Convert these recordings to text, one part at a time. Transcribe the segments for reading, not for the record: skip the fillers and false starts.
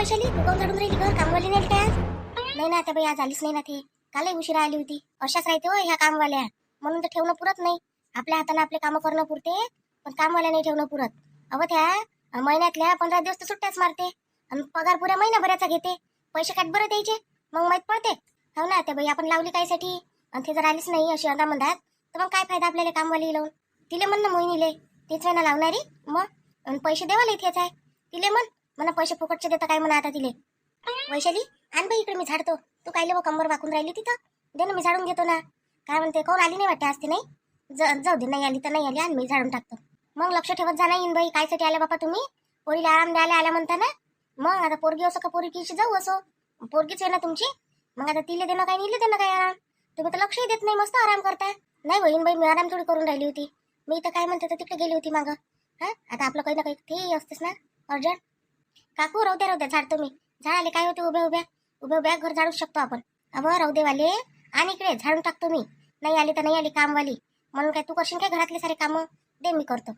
वैशाली तू काऊन झाडून राहिली घर? कामवाली नाही काय आज? नाही ना त्या बाई आज आलीच नाही ना. ते कालही उशिरा आली होती. अशाच राहते हो ह्या कामवाल्या. म्हणून तर ठेवणं पुरत नाही. आपल्या हाताने आपले कामं करणं पुरते, पण कामवाल्या नाही ठेवणं पुरत. अहो त्या महिन्यातल्या 15 दिवस तर सुट्ट्याच मारते आणि पगार पुऱ्या महिनाभराचा घेते. पैसे काट बरं द्यायचे, मग माहीत पडते. हो ना त्या बाई आपण लावली कायसाठी? आणि ते जर आलीच नाही अशी अंदा म्हणतात तर मग काय फायदा आपल्याला कामवाली लावून? तिले म्हण ना मोहिनीले, तेच आहे ना लावणारी. मग आणि पैसे देवाला इथेच आहे. तिले म्हणा पैसे फुकटचे देता काय म्हणा आता तिले. वैशाली आण बाई इकडे, मी झाडतो. तू कायले व कंबर वाकून राहिली तिथं? दे ना, मी झाडून घेतो ना. काय म्हणते, कोण आली नाही वाटते असते? नाही जाऊ दे, नाही आली तर नाही आली, आणि मी झाडून टाकतो. मग लक्ष ठेवत जा. नाही बाई कायसाठी आल्या बापा तुम्ही? पोरीला आराम द्यायला आल्या म्हणता ना. मग आता पोरगी असो का पोरगीशी जाऊ असो, पोरगीच आहे ना तुमची. मग आता तिले देणं काय निले देणं काय आराम? तुम्ही तर लक्षही देत नाही, मस्त आराम करताय. नाही बहीण बाई, मी आराम थोडी करून राहिली होती. मी तर काय म्हणते तर तिकडे गेली होती मागं. हा आता आपलं काही ना काही ते असतेच ना अर्जंट. काकू राहू द्या झाडतो मी. झाडाले काय होते, उभ्या घर झाडूच शकतो आपण. अबो राहू दे वाले, आणि इकडे झाडून टाकतो मी. नाही आली तर नाही आली कामवाली म्हणून काय तू करशील काय घरातले सारे कामं? दे मी करतो.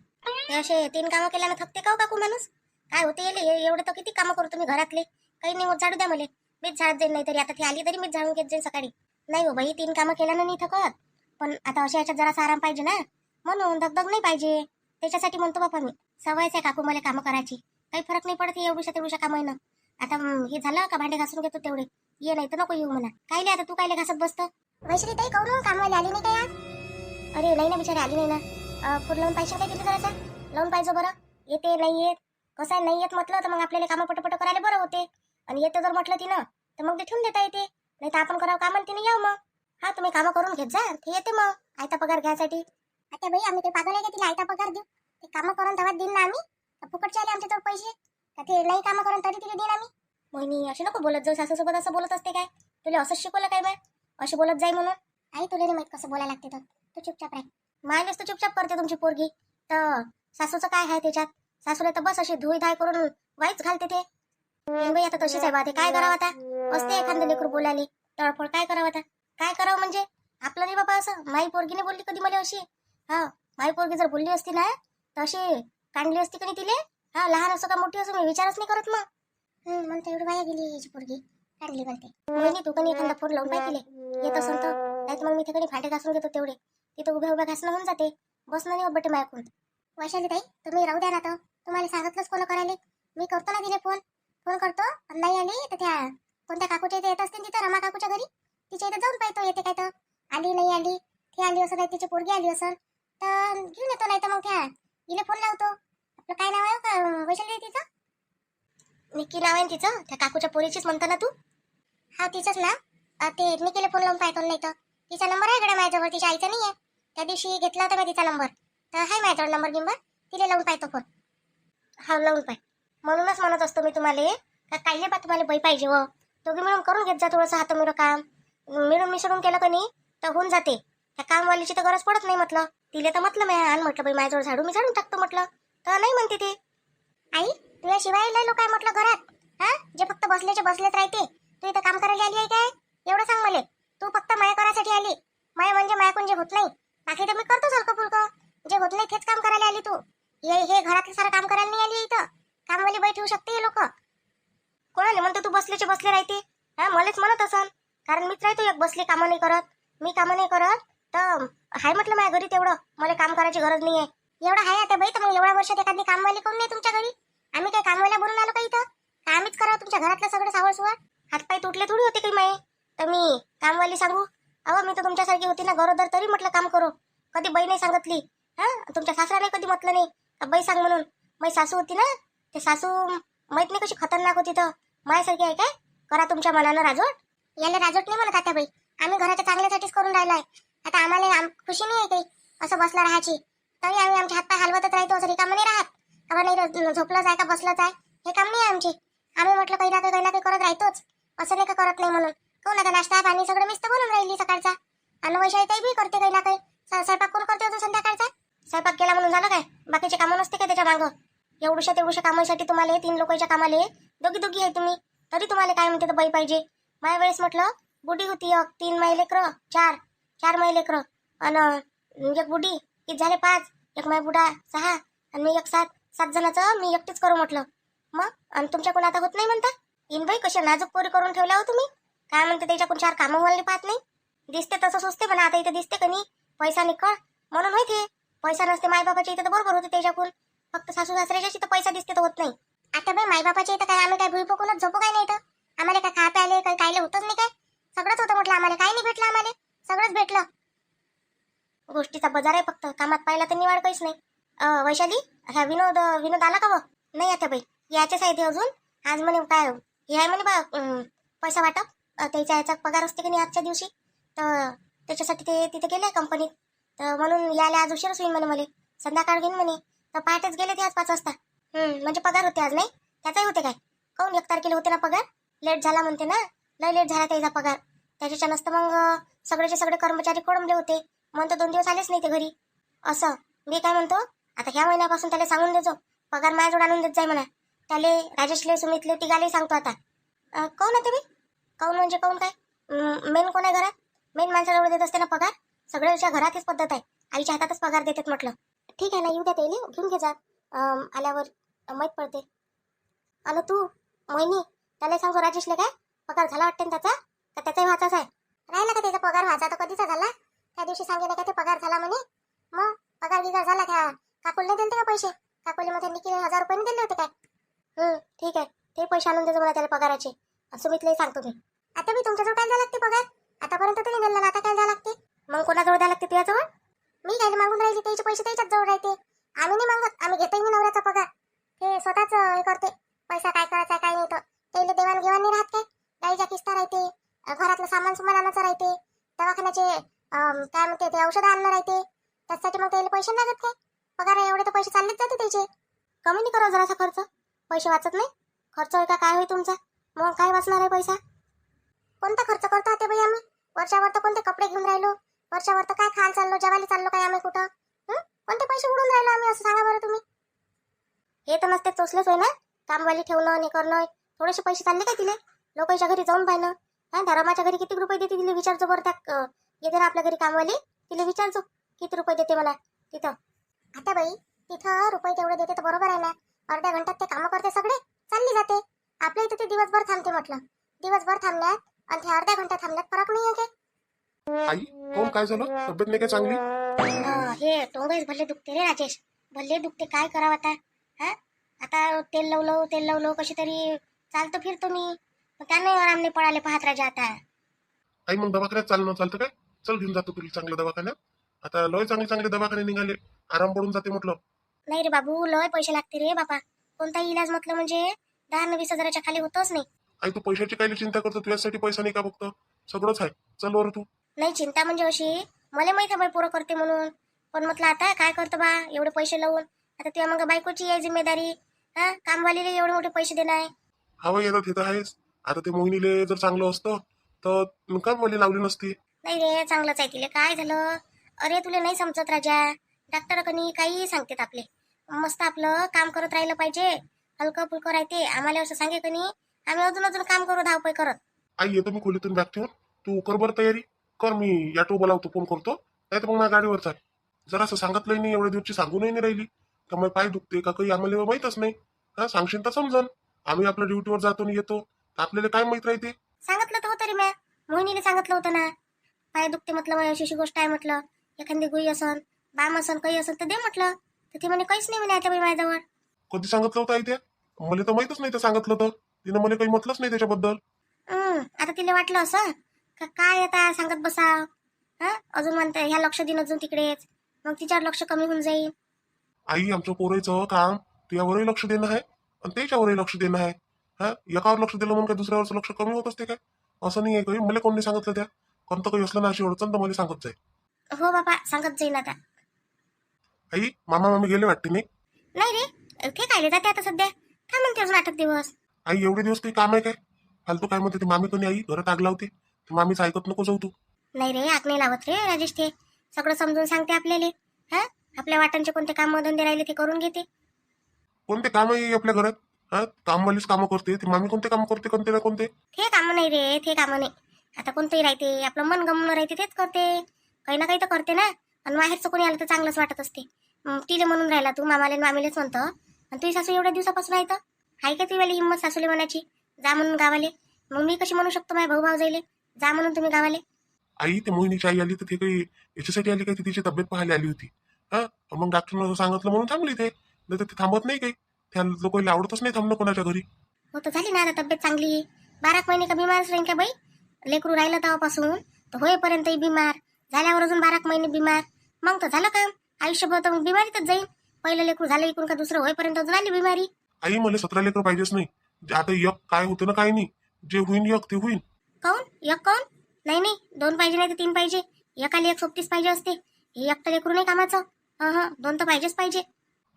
ते असे 3 कामं केल्यानं थकते का हो काकू माणूस? काय होते एवढे तर किती कामं करतो मी घरातले. काही नाही होत, झाडू द्या मला. मीच झाड जाईन, नाही तरी आता ती आली तरी मीच झाडून घेत जाईन सकाळी. नाही हो बाई, 3 कामं केल्यानं नाही थकत, पण आता अशा याच्यात जरासा आराम पाहिजे ना, म्हणून दगदग नाही पाहिजे. त्याच्यासाठी म्हणतो बापा मी. सवयच आहे काकू मला कामं करायची. काही फरक नाही पडत एवढ्या कामाईनं. आता हे झालं का भांडे घासून घेतो तेवढे. ये नाही तर नको येऊ म्हणा. कायले आता तू कायले घासत बसतो? वैशाली ताई काऊन कामवाली आली नाही काय आज? अरे नाही ना बिचारी आली नाही ना. फूल लावून पाहिजे काय तिथे जरासा? लावून पाहिजे बरं. येते नाही येत, कसं आहे, नाही येत म्हटलं तर मग आपल्याला कामं पटपट करायला बरं होते. आणि येतं जर म्हटलं तिनं तर मग ते ठेवून देता येते. नाही तर आपण करावं काम आणि तिने यावं मग. हा तुम्ही कामं करून घेत जा, ते येते मग आयता पगार घ्यायसाठी. आता बाई आम्ही ते पागल आहे का तिला आयता पगार देऊ? ते कामं करून तेव्हा देईन ना आम्ही. फुकटचे आले आमच्याजवळ पैसे का? ते नाही कामं करून तरी तिला देईन आम्ही. मोहिनी अशी नको बोलत जाऊ. सासूसोबत असं बोलत असते काय? तुला असंच शिकवलं काय बाय अशी बोलत जाई म्हणून? आई तुला नाही माहित कसं बोलायला लागते तर. तू चुपचाप राह. मायलेच तर चुपचाप करते तुमची पोरगी. तर सासूचं काय आहे त्याच्यात? सासूला तर बस अशी धुई धाय करून वाईच घालते ते. बाई आता तशीच आहे बा. ते काय करावं आता? असते एखादं लेकरू बोलायले तळफळ. काय करावं आता? काय करावं म्हणजे? आपलं नाही बाबा असं. माई पोरगीने बोलली कधी मला अशी? हा माई पोरगी जर बोलली असती ना तर अशी काढली असती का नाही तिले? हा लहान असो का मोठी असो मी विचारच नाही करत मग. म्हणते एवढी वाया गेली याची पोरगी, काढली म्हणते. मोहिनी तू कधी एखादा फोन लावून पाहिजे येत असेल तर. नाही मग मी तिकडे भांडे घासून घेतो तेवढे. तिथं उभ्या घासणं होऊन जाते. बसणं नाही बटे मायकून. वैशाली ताई तुम्ही राहू द्या ना. तर तुम्हाला सांगितलंच कोण करायला. मी करतो ना तिने फोन करतो. नाही आली तर त्या कोणत्या काकूच्या इथे येत असते तिथं, रमा काकूच्या घरी. तिच्या इथे जाऊन पाहतो येते काय तर. आली नाही आली, ती आली असं नाही तिची पोरगी आली असेल तर घेऊन येतो. नाही तर मग त्या हिला फोन लावतो. आपलं काय नाव आहे का वैशाली तिचं? निक्की नाव आहे तिचं. त्या काकूच्या पोरीचीच म्हणता ना तू? हा तिचंच ना. ते निकीला फोन लावून पाहतो. नाही तर तिचा नंबर आहे गड्या माझ्याजवळ, तिच्या आईचा नाही आहे. त्या दिवशी घेतला होता मी तिचा नंबर, तर आहे माझ्याजवळ नंबर गिंबर. तिला लावून पाहतो फोन. हा लावून पाय. म्हणूनच म्हणत असतो मी तुम्हाला का काही बा तुम्हाला बाई पाहिजे व दोघी मिळून करून घेत जा थोडंसं हातमिळं काम. मिळून मिसळून केलं का नाही तर होऊन जाते. त्या कामवालीची तर गरज पडत नाही म्हटलं. तिले तर म्हटलं मी आण म्हटलं बाई माझ्याजवळ झाडू, मी झाडून टाकतो म्हटलं. तर नाही म्हणते ती. आई तुझ्याशिवाय लय लोक आहे म्हटलं घरात. हा जे फक्त बसलेच राहते. तू इथं काम करायला आली आहे काय? एवढं सांग मला. तू फक्त माया करायसाठी आली. माया म्हणजे मायाकून जे होत नाही बाकी तर मी करतोच हलकं फुलकं. जे होत नाही तेच काम करायला आली तू. हे घरातलं सारं काम करायला नाही आली इथं. कामवाली बाई ठेवू शकते हे लोक. कोणाले म्हणतो तू बसले राहते? हा मलाच म्हणत असन, कारण मीच राहतो एक बसली कामं नाही करत. मी कामं नाही करत तर हाय म्हटलं माझ्या घरी तेवढं. मला काम करायची गरज नाही आहे. एवढं आहे आता बाई तर मग एवढ्या वर्षात एखादी कामवाली कोण नाही तुमच्या घरी? आम्ही काय कामवाल्या बनून आलो का इथं? का आम्हीच करावं तुमच्या घरातलं सगळं सावळ सुवळ? हातपाय तुटले थोडी होते काही माये तर मी कामवाली सांगू? अहो मी तर तुमच्यासारखी होती ना गरोदर, तरी म्हटलं काम करू. कधी बाई नाही सांगितली. हा तुमच्या सासराने कधी म्हटलं नाही का बाई सांग म्हणून. माझी सासू होती ना, ते सासू माहित नाही कशी खतरनाक होती. तर माझ्यासारखी आहे काय? करा तुमच्या मनानं राजवट. याला राजवट नाही म्हणत आता बाई. आम्ही घराच्या चांगल्यासाठीच करून राहिलोय. आता आम्हाला खुशी नाही आहे काही असं बसलं राहायची. तरी आम्ही आमचे हातपाय हलवतच राहतो. असं रिकामं नाही राहत. का नाही झोपलंच आहे का बसलंच आहे हे काम नाही आमचे. आम्ही म्हटलं काही ना काही करत राहतोच. असं नाही का करत नाही म्हणून. कोण आता नाश्ता पाणी सगळं मिस्त बनवून राहिली सकाळचा. आणि वैशाली ताई बी करते काही ना काही. स्वयंपाक कोण करते अजून संध्याकाळचा? स्वयंपाक केला म्हणून झालं काय? बाकीचे कामं नसते काय त्याच्या मागं? तेवढ्याशा कामासाठी तुम्हाला 3 लोकांच्या कामाले दोघी आहे तुम्ही, तरी तुम्हाला काय म्हणते तर बाई पाहिजे. माझ्या वेळेस म्हटलं बुडी होती एक, 3 माई लेकरं, 4 माई लेकरं, आणि एक बुडी किती झाले 5, एक माय बुडा 6, आणि मी एक 7 जणाचं मी एकटीच करू म्हटलं. मग आणि तुमच्याकडून आता होत नाही म्हणता? इन बाई कशा नाजूक पोरी करून ठेवल्या हो तुम्ही. काय म्हणते त्याच्याकडून चार कामं वाले पाहत नाही. दिसते तसं सुचते पण आता इथं दिसते का नाही. पैसा निकळ म्हणून माहिती पैसा नसते मायबापाच्या इथं तर बरोबर होते त्याच्याकडून. फक्त सासू सासऱ्याच्या इथं पैसा दिसते तर होत नाही. आता बाई मायबापाच्या इथं काय आम्ही काय भुईपोकूनच झोपू काय नाही तर आम्हाला काय खा प्याले काही कायले होतच नाही काय. सगळंच होतं म्हटलं आम्हाला. काय नाही भेटलं आम्हाला. सगळंच भेटलं. गोष्टीचा बाजार आहे फक्त. कामात पाहिला तर निवाड काहीच नाही. वैशाली हा विनोद विनोद आला का व? नाही आता बाई याच्याच आहे ते अजून. आज म्हणे काय हे आहे म्हणे बा पैसा वाटप. त्याचा याचा पगार असते की नाही आजच्या दिवशी. तर त्याच्यासाठी ते तिथे गेले कंपनीत. तर म्हणून यायला आज उशीरच होईल म्हणे मला. संध्याकाळ घेईन म्हणे. तर पहाटेच गेले ते आज 5 वाजता. म्हणजे पगार होते आज नाही. त्याचाही होते काय काऊन 1 तारखेला होते ना पगार. लेट झाला म्हणते ना. लय लेट झाला त्याचा पगार. त्याच्याच्या नसतं मग सगळेचे सगळे कर्मचारी कोळंबले होते म्हणून तर 2 दिवस आलेच नाही ते घरी. असं मी काय म्हणतो आता ह्या महिन्यापासून त्याला सांगून देतो पगार माझ्याजवळ आणून देत जाय म्हणा. त्याले राजेशले सुमितले तिघाले सांगतो आता. काऊन आहे तुम्ही काऊन म्हणजे काऊन काय मेन कोण आहे घरात. मेन माणसाजवळ देत असते ना पगार. सगळ्याच्या घरात हीच पद्धत आहे. आईच्या हातातच पगार देतात म्हटलं. ठीक आहे ना येऊ द्या त्याला घेऊन घे जा. आल्यावर माहीत पडते. आणि तू मोहिनी त्याला सांगतो राजेशले काय पगार झाला वाटते ना त्याचा का त्याचाही व्हाचाच आहे. राहिला का त्याचा पगार व्हायचा तर कधीचा झाला. त्या दिवशी सांगितलं का ते पगार झाला म्हणे. मग पगार गिगार झाला त्या काकुलने दिले का पैसे. काकुले मग त्यांनी 1000 रुपये दिले होते काय. ठीक आहे ते पैसे आणून देतो मला त्याला पगाराचे. सुमितलाही सांगतो मी. आता मी तुमच्याजवळ काय द्यायला लागते पगार. आतापर्यंत तरी दिला ना आता काय द्यायला लागते. मग कोणाजवळ द्यायला लागते तुझ्याजवळ. मी काय मागून राहिली त्याचे पैसे त्याच्याच जवळ राहते. आम्ही नाही मागत. आम्ही घेतोय मी नवऱ्याचा पगार. ते स्वतःच हे करते. पैसा काय करायचा काय नाही तर त्याला देवाणघेवाण नाही राहत काय. गाईच्या किस्ता राहते. घरातलं सामान सुमान आणायचं राहते. दवाखान्याचे काय म्हणते ते औषधं आणणं राहते. त्यासाठी मग त्याला पैसे लागत काय. पगार एवढे तर पैसे चाललेच जाते त्याचे. कमी नाही करा जरासा खर्च. पैसे वाचत नाही. खर्च आहे का काय होईल तुमचा. मग काय वाचणार आहे पैसा. कोणता खर्च करतो आता बाई आम्ही. वर्षावर तर कोणते कपडे घेऊन राहिलो. वर्षावर तर काय खायला चाललो जेवायला चाललो काय आम्ही कुठं. कोणते पैसे उडून राहिलो आम्ही असं सांगा बरं तुम्ही. हे तर नसते चोचलेच होय ना. कामवाली ठेवणं हे करणं. थोडेसे पैसे चालले काय तिले. लोकांच्या घरी जाऊन पाहिलं. हा रमाच्या घरी किती रुपये देते तिला विचारतो बरं. त्या येते ना आपल्या घरी कामवाली तिला विचारतो किती रुपये देते मला तिथं. आता बाई तिथं रुपये तेवढे देते तर बरोबर आहे ना. अर्ध्या घंट्यात ते कामं करते सगळे चालली जाते. आपल्या इथे ते दिवसभर थांबते म्हटलं. दिवसभर थांबण्यात आणि ते अर्ध्या घंटा थांबण्यात फरक नाही आहे काय. आई कोण काय झालं तब्येत नाही काय चांगली. हे टोंगच भले दुखते रे राजेश. भले दुखते काय करावं आता. हा आता तेल लावलो कशी तरी चालतो फिरतो मी. त्याने आराम नाही पडाले पाहत राजा आता. आई मग दवाखान्यात चालतं काय. चल घेऊन जातो तुला चांगल्या दवाखान्यात. आता लय चांगले दवाखाने निघाले. आराम पडून जाते म्हटलं. नाही रे बाबू लय पैसे लागते रे बाबा. कोणताही इलाज म्हटलं म्हणजे 10-20 हजाराच्या खाली होतच नाही. आई तू पैशाची काय चिंता करतो. तुझ्यासाठी पैसा नाही का फक्त. सगळंच आहे. चल वर तू. नाही चिंता म्हणजे अशी मला माहित आहे बाई पोरं करते म्हणून. पण म्हटलं आता काय करतो बा एवढे पैसे लावून. आता तुझ्या मग बायकोची आहे जिम्मेदारी. हा कामवालीला एवढे मोठे पैसे देणार आहे. हा बाई आता ते तर आहेच. आता ते मोहिनीले जर चांगलं असतं तर का मला लावली नसती. नाही रे चांगलंच आहे तिले. काय झालं अरे तुला नाही समजत राजा. डॉक्टर कनी काही सांगतात आपले. मस्त आपलं काम करत राहिलं पाहिजे. हलकं फुलकं राहते. आम्हाला असं सांगे कनी आम्ही अजून काम करू धावपळ करत. आई येतो मी खोलीतून बॅग ठेवून. तू कर बरं तयारी कर. मी ऑटो बोलावतो फोन करतो. नाही तर मग माझ्या गाडीवर चाल. जरा असं सांगितलंय नाही एवढ्या दिवशी सांगूनही नाही राहिली का मग पाय दुखते का काही आम्हाला माहितच नाही. हा सांगशील तर समजन. आम्ही आपल्या ड्युटीवर जातो आणि येतो तर आपल्याला काय माहित राहते. सांगितलं तर होतं रे म्या. मोहिनीने सांगितलं होतं ना. पाय दुखते म्हटलं मला अशी गोष्ट आहे म्हटलं. एखादी गुई असन बाम असन काही असन तर दे म्हटलं. तर ती म्हणे काहीच नाही म्हणे आता बाई माझ्याजवळ. कधी सांगितलं होतं आई त्या. मला तर माहितच नाही ते सांगितलं तर. तिनं मला काही म्हटलंच नाही त्याच्याबद्दल. आता तिला वाटलं असं का काय आता सांगत बसा. हा अजून म्हणते ह्या लक्ष देईन अजून तिकडेच. मग तिच्यावर लक्ष कमी होऊन जाईल. आई आमच्या पोराचं काम तुझ्यावरही लक्ष देणं आहे आणि त्याच्यावरही लक्ष देणं आहे. हा एकावर लक्ष दिलं म्हणून काय दुसऱ्यावरचं लक्ष कमी होत असते काय. असं नाही आहे काही. मला कोणी सांगितलं त्या. कोणतं काही असलं ना अशी अडचण तर मला सांगत जाय. हो बाबा सांगत जाईन आता. आई मामा मामी गेले वाटते नाही. नाही रे ते काय जाते आता सध्या. काय म्हणते अजून 8 दिवस. आई एवढे दिवस काही काम आहे काय. फालतू काय म्हणते ते मामी कोणी आई घरात आग लावते. मामीचं ऐकत नको जाऊ तू. नाही रे आग नाही लावत रे राजेश. ते सगळं समजून सांगते आपल्याला. हा आपल्या वाटांचे कोणते काम धंदे राहिले ते करून घेते. कोणते काम आहे आपल्या घरात. हा कामवालीच कामं करते. ती मामी कोणते काम करते कोणते ना कोणते. ते कामं नाही रे ते कामं नाही. आता कोणतंही राहते आपलं मन गमणं राहते तेच करते. काही ना काही तर करते ना. आणि बाहेरचं कोणी आलं तर चांगलंच वाटत असते. तिले म्हणून राहिला तू मामाले मामीलेच म्हणतं. आणि तुझी सासू एवढ्या दिवसापासून आहे तर हाय का ती वाली हिंमत सासूले म्हणायची जा म्हणून गावाले. मग मी कशी म्हणू शकतो माझ्या भाऊ जाईले जा म्हणून तुम्ही गावाले? आई ते मोहिनीची आई आली तर ते काही याच्यासाठी आली काय, ती तिची तब्येत पाहायला आली होती. हा मग डॉक्टरनं सांगितलं म्हणून थांबली ते, नाही तर ते थांबत नाही काही. त्या लोकांना आवडतच नाही थांबणं कोणाच्या घरी. हो तर झाली ना आता तब्येत चांगली. 12 महिने का बिमारच राहीन का बाई? लेकरू राहिलं तेव्हापासून तर होईपर्यंतही बिमार, झाल्यावर अजून 12 महिने बिमार. मग तर झालं काम, आयुष्यभर तर मग बिमारीतच जाईल. पहिलं लेकरू झालं इकडून का दुसरं होईपर्यंत अजून आली बिमारी. आई मला 17 लेकर पाहिजेच नाही. आता एक काय होतं ना काय नाही, जे होईन एक ते होईन. काऊन एक काऊन? नाही नाही 2 पाहिजे नाही तर 3 पाहिजे. एकाला एक सोबतीच पाहिजे असते. हे एकटं लेकरू नाही कामाचं. हा 2 तर पाहिजेच पाहिजे.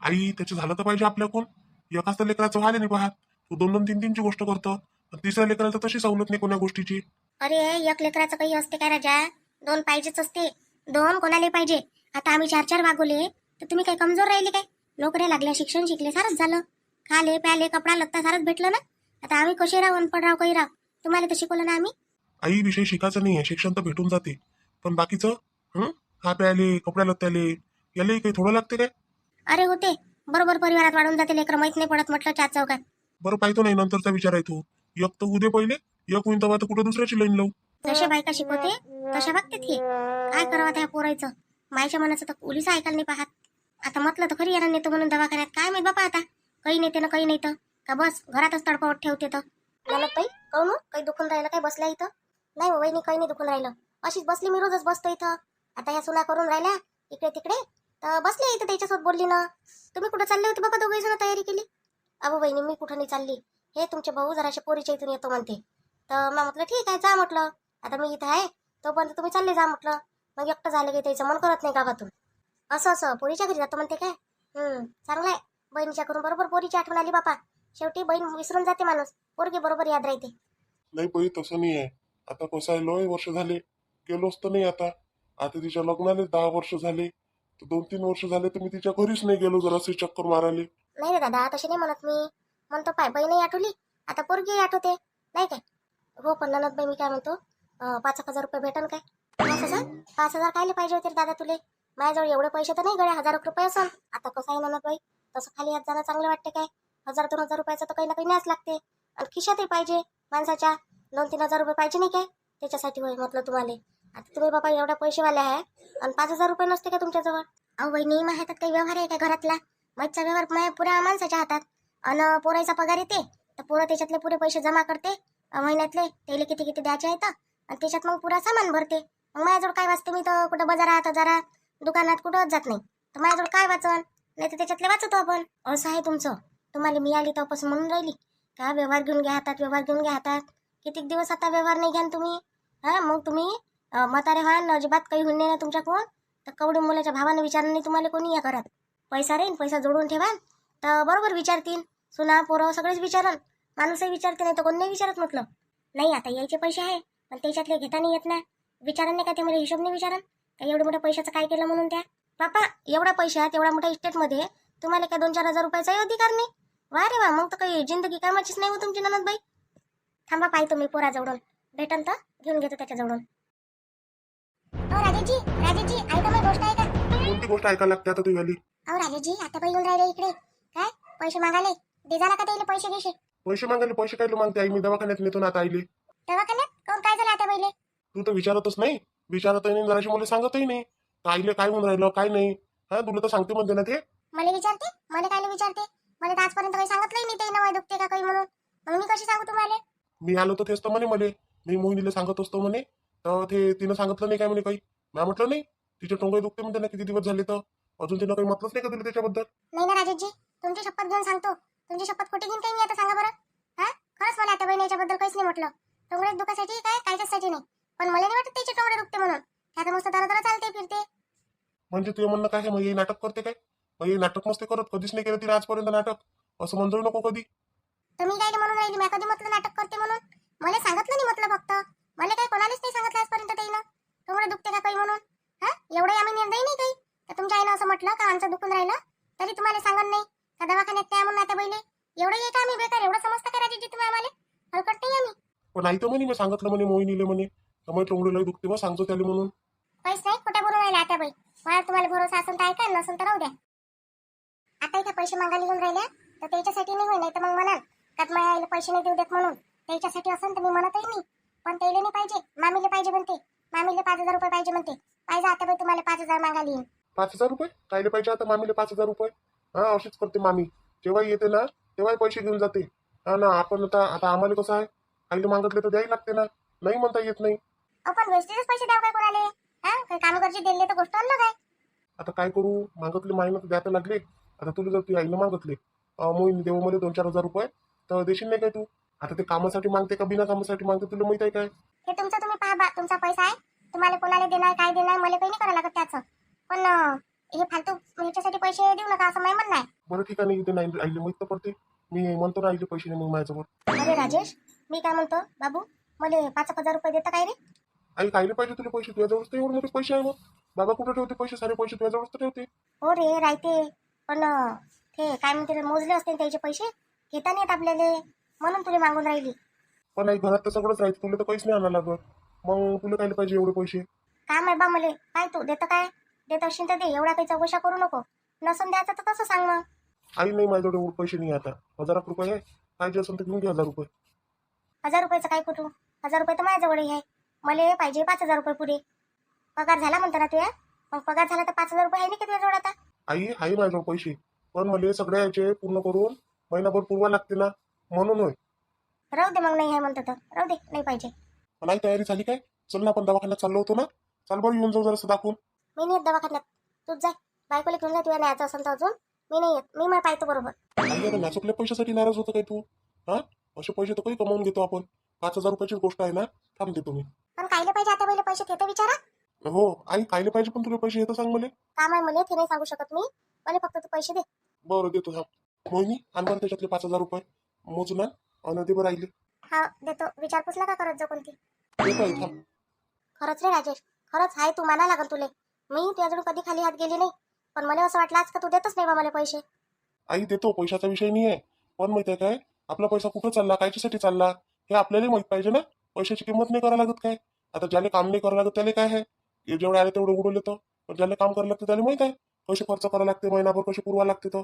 आई त्याचं झालं तर पाहिजे आपल्याकडून. एकाच तर लेकराचं व्हायला नाही पाहत, तू 2-2, 3-3ची गोष्ट करतो. आणि तिसऱ्या लेकराला तर तशी सवलत नाही कोण्या गोष्टीची. अरे एक लेकराचं काही असते काय राजा? 2 पाहिजेच असते. 2 कोणाला पाहिजे. आता आम्ही 4-4 वागवले तर तुम्ही काय कमजोर राहिले काय? नोकऱ्या लागल्या, शिक्षण शिकले, सारच झालं. खाले प्याले कपडा लत्ता सारच भेटलं ना. आता आम्ही कसे राहू, अनपड राहू, काही राहू? तुम्हाला तर शिकवलं ना आम्ही. आई विषय शिकायचा नाही आहे, शिक्षण तर भेटून जाते. पण बाकीचं खा प्याले कपड्या लत्याले यालाही काही थोडं लागते काय? अरे होते बरोबर परिवारात वाढून जाते लेकरं, माहित नाही पडत म्हटलं 4 चौकात. बरं पाहतो नाही, नंतरचा विचार आहे तो. एक तर उद्या पहिले, एक होईन तेव्हा तर कुठं दुसऱ्याची लाईन लावू. जशा बायका शिकवते तशा वागते हे. काय करावं त्या पोरायचं? मायच्या मनाचं तर पोलीस ऐकायला नाही पाहत. आता म्हटलं तर खरी येणार नेतो म्हणून दवाखान्यात, काय माहित बापा आता. काही नेते ना काही नाही तर का बस घरातच तडपावत ठेवते तर. ननद बाई काहून काही दुखून राहिलं काय बसल्या इथं? नाही हो वहिनी काही नाही दुखून राहिलं. अशीच बसली, मी रोजच बसतो इथं. आता ह्या सुना करून राहिल्या इकडे तिकडे तर बसले इथं त्याच्यासोबत बोलली ना. तुम्ही कुठं चालले होते बाबा? दोघे जण तयारी केली? अहो वहिनी मी कुठं नाही चालली. हे तुमचे भाऊ जराशे पोरीच्या इथून येतो म्हणते, तर मग म्हटलं ठीक आहे जा म्हटलं. आता मी इथं आहे तोपर्यंत तुम्ही चालले जा म्हटलं. मग एकटं झालं की त्याचं मन करत नाही गावातून. असं पोरीच्या घरी जातो म्हणते काय? चांगलं आहे. बहिणीच्या करून बरोबर पोरीची आठवण आली बापा. शेवटी बहीण विसरून जाते माणूस, पोरगी बरोबर याद राहते. नाही बाई तसं नाही आहे. आता कसं आहे, लय वर्ष झाले गेलोच तर नाही. आता आता तिच्या लग्नाला 10 वर्ष झाले, तर 2-3 वर्ष झाले तर मी तिच्या घरीच नाही गेलो जराशी चक्कर मारायला. नाही रे दादा तशी नाही म्हणत मी. म्हणतो पाय बहीणही आठवली आता पोरगी आठवते नाही काय? हो पण ननद बाई मी काय म्हणतो, 5,000 रुपये भेटन काय? 5,000? 5,000 कायले पाहिजे होते रे दादा तुले? माझ्याजवळ एवढे पैसे तर नाही गड्या, 1,000 रुपये असन. आता कसं आहे ननद बाई, तसं खाली हात जाणं चांगलं वाटते काय? 1,000-2,000 रुपयाचं तर काही ना काही न्यास लागते. आणि खिशातही पाहिजे माणसाच्या. 2-3 हजार रुपये पाहिजे नाही काय? त्याच्यासाठी होय म्हटलं तुम्हाला. आता तुम्ही बाबा एवढ्या पैसेवाले आहे आणि 5,000 रुपये नसते का तुमच्याजवळ? अहो वहिनी माझ्या हातात काही व्यवहार आहे का घरातला? माझा व्यवहार माझ्या पुऱ्या माणसाच्या हातात. आणि पोरायचा पगार येते तर पोरं त्याच्यातले पुरे पैसे जमा करते महिन्यातले, त्याला किती किती द्यायचे आहेत आणि त्याच्यात मग पुरा सामान भरते. मग माझ्याजवळ काय वाचते? मी तर कुठं बाजारात जरा दुकानात कुठं जात नाही, तर माझ्याजवळ काय वाचन? नाही तर त्याच्यातले वाचतो आपण. असं आहे तुमचं. तुम्हाला मी आली तेव्हापासून म्हणून राहिली का व्यवहार घेऊन घ्या हातात, व्यवहार घेऊन घ्या हातात. कितीक दिवस आता व्यवहार नाही घ्या तुम्ही? मग तुम्ही म्हातारे व्हा अजिबात काही होईल नाही ना तुमच्याकडून. तर कवडी मुलाच्या भावाने विचारलं नाही तुम्हाला कोणी या घरात. पैसा राहील, पैसा जोडून ठेवा तर बरोबर विचारतील. सुना पोरं सगळेच विचारन, माणूसही विचारते नाही तर कोण नाही विचारत म्हटलं. नाही आता यायचे पैसे आहे पण त्याच्यातले घेता नाही येत ना. विचारन नाही का ते मला हिशोब नाही विचारन का एवढ्या मोठ्या पैशाचं काय केलं म्हणून? त्या बापा एवढ्या पैशात एवढ्या मोठ्या इस्टेटमध्ये तुम्हाला काय 2-4 हजार रुपयाचाही अधिकार नाही? वा रे वा, मग तर काही जिंदगी कामाचीच नाही हो तुमची ननदबाई. थांबा पाहतो मी पोराजवळून, भेटन तर घेऊन घेतो त्याच्याजवळून. हो राजेशजी, राजेशजी ऐका माझी गोष्ट ऐका. कोणती गोष्ट ऐकायला लागते आता तुझी? अहो राजेशजी आता बाई येऊन राहिले इकडे. काय पैसे मागाले? दे झाला का त्याला पैसे घेशे? पैसे मागायला पैसे काय मागते आई? मी दवाखान्यात नेतो ना आता आईले. दवाखान्यात कोण काय झालं आता बाईले? तू तर विचारतच नाही, विचारतही नाही, जराशी मला सांगतही नाही तर आईले काय होऊन राहिलं काय नाही. तुला तर सांगते म्हणते ना ते. मला विचारते? मला काय विचारते? मला तर आजपर्यंत काही सांगितलंही नाही ते नवा दुखते का काही म्हणून. मग मी कशी सांगू तुम्हाला? मी आलो तर तेच तर म्हणे मले, मी मोहिनीला सांगत असतो म्हणे, तर ते तिनं सांगितलं नाही काय म्हणे काही. मी म्हटलं नाही, तिचे टोंगे दुखते म्हणते ना किती दिवस झाले, तर अजून तिनं काही म्हटलंच नाही का तुला त्याच्याबद्दल? नाही ना राजेशजी, तुमची शपथ घेऊन सांगतो. तुमची शपथ खोटी घेऊन काही मी आता सांगा बरं. खरंच मला आता बहिणी याच्याबद्दल काहीच नाही म्हटलं. टोंगडे दुखासाठी काय कायच्यासाठी नाही. पण मला नाही वाटत त्याचे टोंगडे दुखते म्हणून. आता मस्त दरा चालते फिरते. म्हणजे तुझं म्हणणं काय आहे, मग हे नाटक करते काय? मग हे नाटक नसते करत, कधीच नाही केलं तिने आजपर्यंत नाटक. असं म्हणजो नको कधी. तुम्ही काय म्हणून राहिली? मी कधी म्हटलं नाटक करते म्हणून? मला सांगितलं नाही म्हटलं फक्त. मला काही कोणालाच नाही सांगितलं आजपर्यंत त्यानं टोंगडे दुखते का काही म्हणून. एवढं आम्ही निर्णय नाही काही का तुमच्या आईनं असं म्हटलं का आमचं दुखून राहिलं तरी तुम्हाला सांगत नाही का दवाखान्यात त्या म्हणून आता पहिले एवढं आहे का आम्ही बेकार? एवढं समजता का राजेशजी तुम्ही आम्हाला? हलकट नाही आम्ही. पण आई तर म्हणे मी सांगितलं म्हणे मोहिनीले म्हणे त्यामुळे टोंगडीला दुखते बा सांगतो त्याला म्हणून. काहीच नाही, खोट्या बोलून राहिले आता बाई. मला तुम्हाला भरोसा असेल तर ऐका, नसेल तर राहू द्या. आता इथे पैसे मागायला येऊन राहिल्या तर त्याच्यासाठी नाही होईल, नाही तर मग म्हणाल का माझ्या आईला पैसे नाही देऊ देत म्हणून. त्याच्यासाठी असं तर मी म्हणतही नाही, पण त्याला नाही पाहिजे, मामीला पाहिजे म्हणते. मामीला 5,000 रुपये पाहिजे म्हणते. पाहिजे आता बाई तुम्हाला 5,000 मागायला येईन. 5,000 रुपये कायले पाहिजे आता मामीले 5,000 रुपये? हा अशीच करते मामी, जेव्हा येते ना तेव्हाही पैसे घेऊन जाते. हा ना, आपण आता आता आम्हाला कसं आहे, आईला मागितले तर द्यायला लागते ना, नाही म्हणता येत नाही. आपण वेस्टेजच पैसे द्याव काय कोणाले? हा काही काम गरजे दिले तर गोष्ट अलग आहे. आता काय करू, मागितले माहिती तर द्यायला लागले. आता तुला जर ती आईला मागितले मोहिनी देव मला 2-4 हजार रुपये, तर देशील नाही काय तू? आता ते कामासाठी मागते का बिना कामासाठी मागते तुला माहित आहे काय? हे तुमचं तुम्ही पहा बा, तुमचा पैसा आहे, तुम्हाला कोणाला देणार काय देणार मला काही नाही करायला लागत त्याचं. पण हे फालतू ह्याच्यासाठी पैसे देऊ नका असं माझं म्हणणं आहे. बरं ठीक आहे, नाही ते नाही आईला माहित तर पडते. मी म्हणतो ना आईले पैसे नाही मग माझ्याजवळ. अरे राजेश, मी काय म्हणतो बाबू, मला 5,000 रुपये देता काय रे? आई कायले पाहिजे तुला पैसे? तुझ्याजवळच तर एवढे मोठे पैसे आहे. मग बाबा कुठे ठेवते पैसे? सारे पैसे तुझ्याजवळच तर ठेवते. हो रे राहते, पण ते काय म्हणते मोजले असते ना त्याचे पैसे, घेता नाही येत आपल्याला, म्हणून तुला मागून राहिली. पण आई घरात तर सगळंच राहायचं, तुला तर काहीच नाही आणायला लागत. मग तुला कायले पाहिजे एवढे पैसे? काम आहे बा मले, काय तू देतं काय? देत असशील तर दे, एवढा काही चौकशा करू नको. नसून द्यायचं तर तसं सांग मग. आई नाही, माझ्याजवळ एवढे पैसे नाही आता. 1,000 रुपये आहे, पाहिजे असेल तर घेऊन घे 1,000 रुपये. 1,000 रुपयाचं काय कुठू? 1,000 रुपये तर माझ्याजवळही आहे. मला पाहिजे 5,000 रुपये पुढे. पगार झाला म्हणतो ना तुया, मग पगार झाला तर 5,000 रुपये आहे नाही का तुझ्याजवळ आता? आई आहे माझ्याजवळ पैसे, पण मला सगळ्या याचे पूर्ण करून महिनाभर पुरवा लागते ना, म्हणून होय. राहू दे मग, नाही आहे म्हणतो तर राहू दे, नाही पाहिजे. पण आई तयारी झाली काय? चल ना, आपण दवाखान्यात चाललो होतो ना, चाल बरं येऊन जाऊ जरासं दाखवून. मी नाही येत दवाखान्यात, तूच जाय. बायकोला घेऊन जा, तुला न्यायचं असेल तर अजून. मी नाही येत, मी मग पाहतो बरोबर. आई आता नाचुकल्या पैशासाठी नाराज होतं काय तू? हा, असे पैसे तर काही कमावून घेतो आपण. 5,000 रुपयाचीच गोष्ट आहे ना, थांब देतो मी. पण कायले पाहिजे आता पहिले पैसे, ते तर विचारा. हो आई, कायले पाहिजे पण तुला पैसे? येतं सांग मला. काम आहे मला, ते नाही सांगू शकत मी. मला फक्त तू पैसे दे. बरं देतो, थांब. मोहिनी आण बरं त्याच्यातले 5,000 रुपये मोजून आण आणि दे बरं आईले. हा देतो, विचारपूस नका करत जा कोणती. देतो आई, थांब. खरंच रे राजेश, खरंच आहे, तू माना लागल तुले. मी तुझ्याजवळ कधी खाली हात गेली नाही, पण मला असं वाटलं आज का तू देतच नाही बा मला पैसे. आई देतो, पैशाचा विषय नाही आहे. पण माहिती आहे काय, आपला पैसा कुठं चालला, कायच्यासाठी चालला, हे आपल्याला माहित पाहिजे ना. पैशाची किंमत नाही करायला लागत काय? आता ज्याला काम नाही करायला लागत त्याला काय आहे, जेवढे आले तेवढे उडवले तर. पण ज्याला काम करायला लागतं त्याला माहित आहे कसे खर्च करायला लागते, महिनाभर कसे पुरवा लागते. तर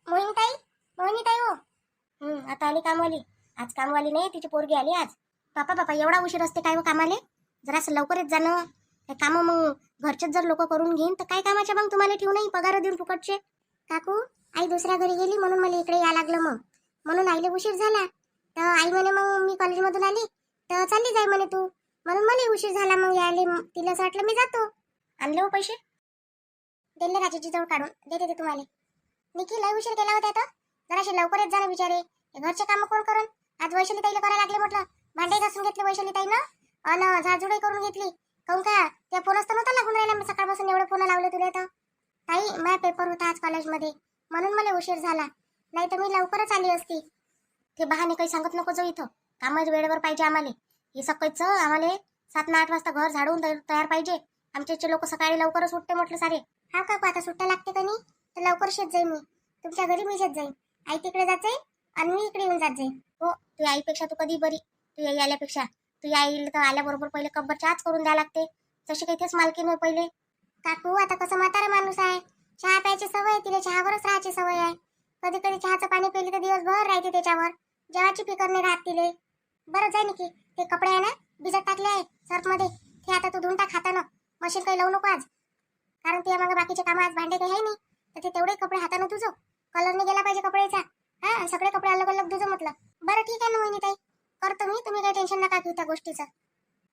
मोहिनीताई हो. आता आली कामवाली. आज कामवाली नाही, तिची पोरगी आली आज. बापा एवढा उशीर असते काय हो कामाले? जरा असं लवकरच जाणं. हे काम मग घरचेच जर लोक करून घेईन तर काय कामाचे मग तुम्हाला ठेवू नाही पगार देऊन फुकटचे. काकू, आई दुसऱ्या घरी गेली म्हणून मला इकडे या लागलं, मग म्हणून आईला उशीर झाला. तर आई म्हणे मग मी कॉलेजमधून आली तर चालली जाय म्हणे तू, म्हणून मला उशीर झाला. मग यायले तिला असं वाटलं मी जातो. आणले हो पैसे? दिले राजाची जवळ काढून, देते तुम्हाला. निकी लय उशीर केला होता तर जराशी लवकरच जा ना बिचारे. घरचे काम कोण करून? आज वैशाली ताईला करायला लागले म्हटलं. भांडे घासून घेतले वैशाली ताईनं आणि झाडझुडही करून घेतली. काऊन का त्या फोनच तर नव्हता लागून राहिला, मी सकाळपासून एवढे फोन लावले तुला. तर ताई माझा पेपर होता आज कॉलेजमध्ये, म्हणून मला उशीर झाला, नाही तर मी लवकरच आली असती. ते बहाणे काही सांगत नको जाऊ, इथं कामच वेळेवर पाहिजे आम्हाला. हे सकाळीच आम्हाला 7-8 वाजता घर झाडून तयार पाहिजे. आमचे लोक सकाळी लवकरच उठते म्हटलं सारे. हा काकू, आता सुट्ट्या लागते का नाही तर लवकर शेत जाईन मी. तुमच्या घरी मी शेत जाईन, आई तिकडे जात जाईल आणि मी इकडे येऊन जात जाईन. हो, तू आईपेक्षा तू कधी बरी. तू आई आल्यापेक्षा तू आईला तर आल्याबरोबर पहिले कब्बर चहाच करून द्या लागते. जशी काही तेच मालकीन होय पहिले. काकू आता कसं म्हातारा माणूस आहे, चहा प्यायची सवय, तिला चहावरच राहायची सवय आहे. कधी कधी चहाचं पाणी पिले तर दिवसभर राहते त्याच्यावर, जेवाची फिकर नाही राहत तिले. बरं जाय की ते कपडे आहे ना भिजत टाकले आहे सर्फमध्ये, ते आता तू धुवून टाक हातानं. मशीन काही लावू नको आज, कारण ते मग बाकीचे काम आज भांडे काही आहे नाही, तर ते तेवढे कपडे हातानं धुजो. कलर नाही गेला पाहिजे कपड्याचा. हा, सगळे कपडे अलग अलग धुजो म्हटलं. बरं ठीक आहे ना मोहिनीताई, करतो मी. तुम्ही काही टेन्शन नका घेऊ त्या गोष्टीचं.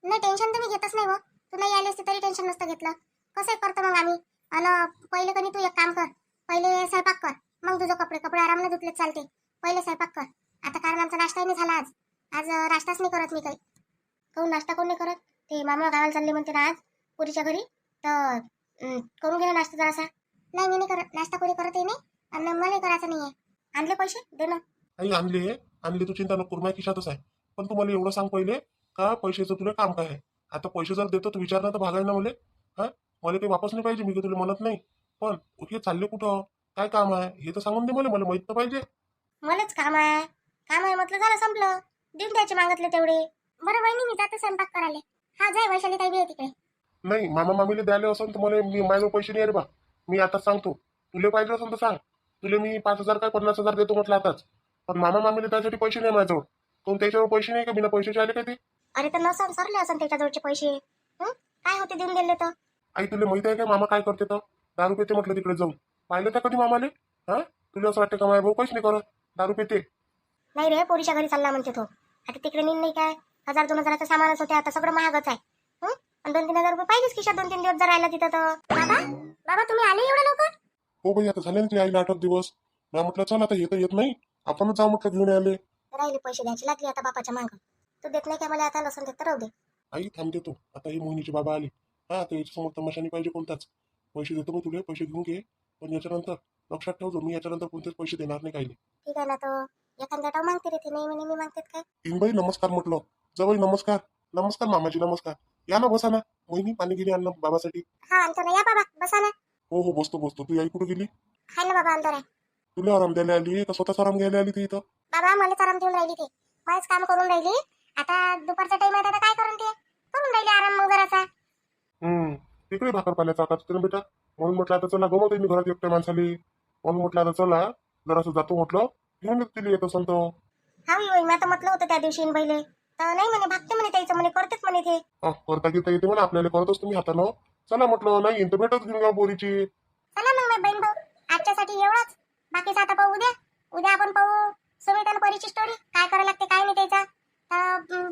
नाही टेन्शन तुम्ही घेतच नाही हो, तू नाही आली असती तरी टेन्शन नसतं घेतलं. कसंही करतो मग आम्ही. आणि पहिले कधी तू एक काम कर, पहिले स्वयंपाक कर, मग तुझं कपडे आरामने धुतले चालते. पहिले स्वयंपाक कर आता, कारण आमचा नाश्ताही नाही झाला आज. आज नाश्ताच नाही करत मी काही. काहून नाश्ता कोण नाही करत? ते मामा गावाला चालले म्हणते ना आज पुरीच्या घरी, तर करून घे ना नाश्ता जरासा. नाही मी नाही करत नाश्ता, कोणी करतही नाही आणि मला करायचं नाही आहे. आणले पैसे दे ना. आई आणले तू चिंता नको करू, माझ्या खिशातच आहे. पण तू मला एवढं सांग पहिले का पैशाचं तुला काम काय आहे? आता पैसे जर देतो तर विचार ना तर भागाय ना मला. हा, मला काही वापस नाही पाहिजे, मी काही तुला म्हणत नाही. पण हे चालले कुठं, काय काम आहे हे तर सांगून दे मला माहित तर पाहिजे. मलाच काम आहे म्हटलं, झालं संपलं. देऊन द्यायचे मागतले तेवढे. बरं वहिनी मी जाते स्वयंपाक करायला. हा जाय, वैशाली ताई बी आहे तिकडे. नाही, मामा मामीला द्यायला असेल तर मला, मी माझ्याजवळ पैसे नाही रे बा. मी आता सांगतो, तुला पाहिजे असेल तर सांग. तुला मी 5,000 काय 50,000 देतो म्हटलं आताच. पण मामा मामीला त्यासाठी पैसे नाही माझ्याजवळ. कोण त्याच्यावर पैसे नाही का? बिना पैशाचे आले का ते? अरे तर नसन सरले असन त्याच्याजवळचे पैसे. काय होते देऊन दिले तर. आई तुला माहित आहे का मामा काय करते तर? दारू पिते म्हटलं तिकडे जाऊन. पाहिलं का कधी मामाले? हा, तुला असं वाटतं का माझ्या भाऊ पैसे नाही करत, दारू पिते? नाही रे, पोरीच्या घरी चालला म्हणते तो. आता तिकडे नेईन नाही काय, 1,000-2,000चं सामानच होते, आता सगळं महागच आहे. आणि 2-3 हजार रुपये पाहिजेच खिशात 2-3 दिवस जर राहिला तिथं तर. बाबा बाबा तुम्ही आले एवढं लवकर? हो बाई, आता झाले ना ते आईला 8 दिवस. मी म्हटलं चल आता येत येत नाही, आपणच जाऊ म्हटलं घेऊन आले. राहिले पैसे द्यायची लागली आता बापाच्या मागं. तो देत नाही काय मला आता, नसून देत तर राहू दे. आई थांब देतो, आता ही मोहिनीचे बाबा आले. हा, आता याच्यासमोर तमाशा नाही पाहिजे कोणताच. पैसे देतो मग तुला, पैसे घेऊन घे. पण याच्यानंतर लक्षात ठेवतो, मी याच्यानंतर कोणतेच पैसे देणार नाही काही. ठीक आहे ना, तो एखाद्या टाव मागते रे ते, नेहमी नेहमी मागतात काय. इनबाई नमस्कार म्हटलं. जवळ नमस्कार. नमस्कार मामाजी, नमस्कार. या ना, बसा ना. मोहिनी पाणी गिरी आणलं बाबासाठी. हा आणतो ना, या बाबा बसा ना. हो हो, बसतो बसतो. तू आई कुठे गेली? हाय ना बाबा अंतर आहे. तुला आराम द्यायला आली का स्वतःच आराम घ्यायला आली ती इथं? बाबा मला आराम देऊन राहिली ते, माझंच काम करून राहिली. आता दुपारचा टाइम आहे, आता काय करून ते करून राहिली आराम मग जरासा. तिकडे भाकर पाण्याचा आकाश ना बेटा. म्हणून म्हटलं आता चला, गमत मी घरात एकट्या माणसाली. म्हणून म्हटलं आता चला जरासं जातो म्हटलं, घेऊन तिला येत असं तर. हा होई, मी आता म्हटलं होतं त्या दिवशी इन पहिले तर नाही म्हणे, भागते म्हणे त्याचं म्हणे, करतेच म्हणे ते. करता घेता येते म्हणा आपल्याला, करत असतो मी हातानं. चला म्हटलं, नाही तर भेटच घेऊन घ्या बोरीची. चला मग मी बहीण भाऊ, आजच्यासाठी एवढंच. बाकीचं आता पाहू उद्या. उद्या आपण पाहू सुमित आणि परीची स्टोरी, काय करायला लागते काय नाही त्याचा.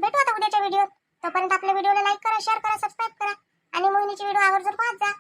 भेटू आता उद्याच्या व्हिडिओ. तोपर्यंत आपल्या व्हिडिओला लाईक करा, शेअर करा, सबस्क्राईब करा आणि मोहिनीची व्हिडिओ आवर्जून पाहत जा.